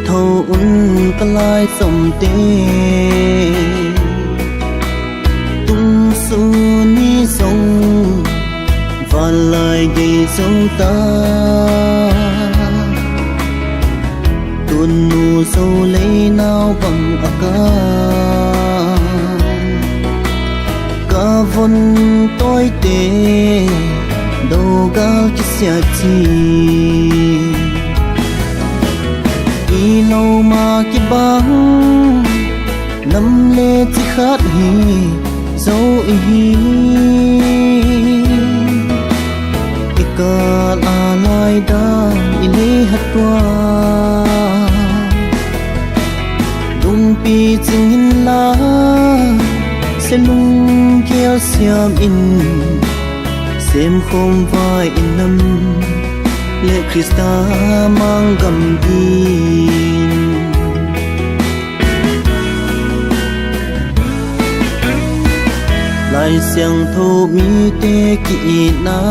thâu un cái lai sông tê tung su ni sông và lời dây dấu ta tuôn nu sâu lấy nào bằng ca vốn tôi tê đâu gal chỉ xia chi y lâu mà cái băng nắm lê chỉ khát hi dấu hi cái cả là lai đã y lê hạt qua đông pi chính lá sẽ lung kéo xiêm in xem không vai in năm lệ Christa mang gầm đi lại xiang thô mi tê kỹ na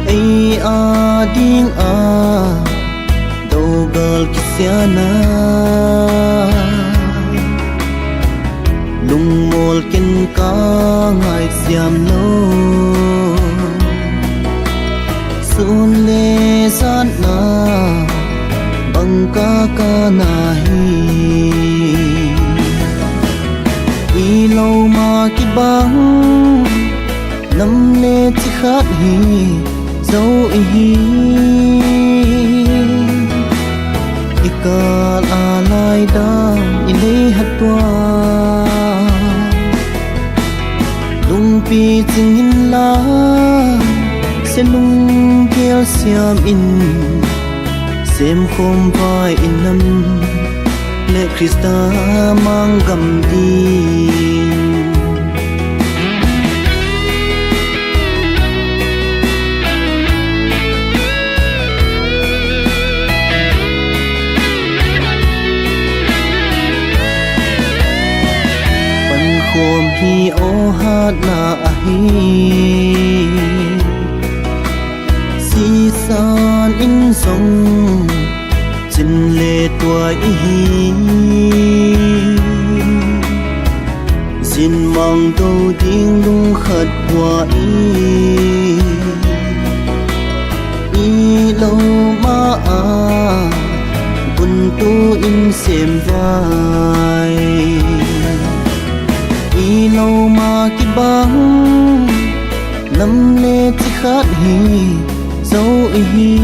ai a ding a đâu gal kisya na lung mol ken ka ngai siam no sun le san na bang ka na hi i lâu mà ki bang nam le chi khat hi dấu hi i ka la lai da i le hat wa lung pi ching la sẽ lung kéo xiêm in xem không vai in năm lệ Christa mang gầm đi bần khom hi ô hát na hi si san in sông chân lệ tuổi hi xin mong đâu tiếng đúng khát hoa y lâu mà quân tu in xem vai y lâu mà cái băng năm lệ chỉ khát hi dấu hi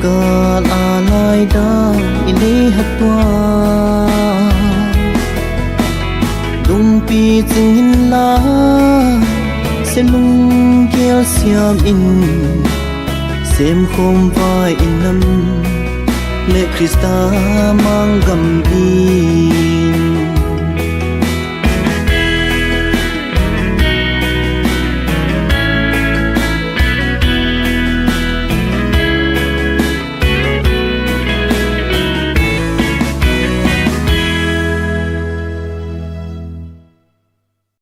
ka la lai da i le hat wa dung pi ching la se lung kéo xiêm in xem không vai in năm lệ Christa mang gầm đi